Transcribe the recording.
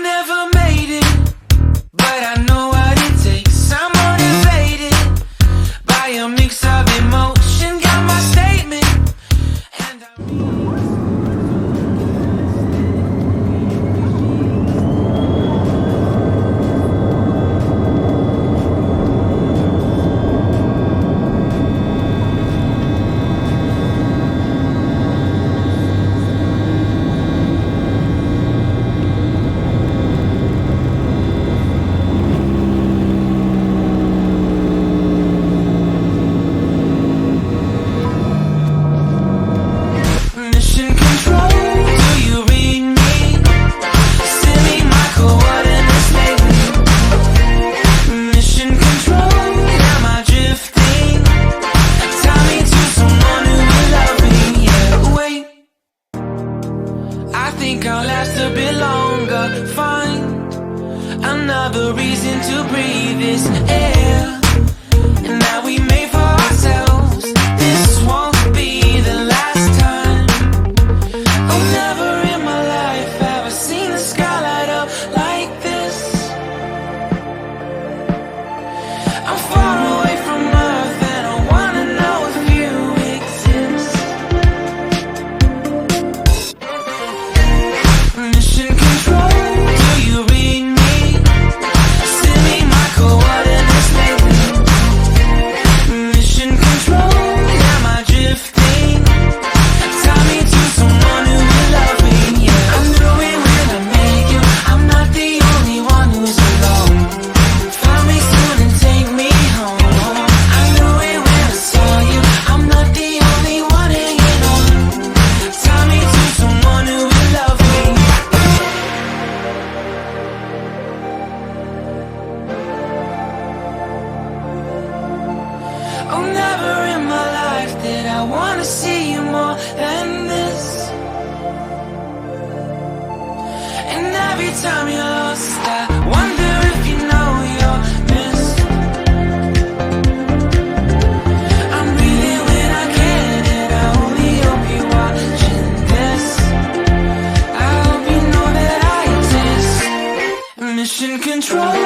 never made it, but I know what it takes. I'm motivated by a mix of emotion. Got my statement, and mission control, do you read me? Send me my coordinates lately. Mission control, am I drifting? Tie me to someone who will love me. Yeah, wait, I think I'll last a bit longer. Find another reason to breathe this air. And now we made for ourselves. This won't be the last time. Oh, never in my life have I seen the sky light up like this. I'm far away from Earth and I wanna know if you exist. Mission control, do you read me? Send me my coordinates lately. Mission control, am I drifting? Tie me to someone who will love me. Yeah, I knew it when I met you. I'm not the only one who's alone. Find me soon and take me home. I knew it when I saw you. I'm not the only one hanging on. Tie me to someone who will love me. Oh, never in my life did I wanna see you more than this. And every time you're lost, I wonder if you know you're missed. I'm breathing when I can, and I only hope you're watching this. I hope you know that I exist. Mission control,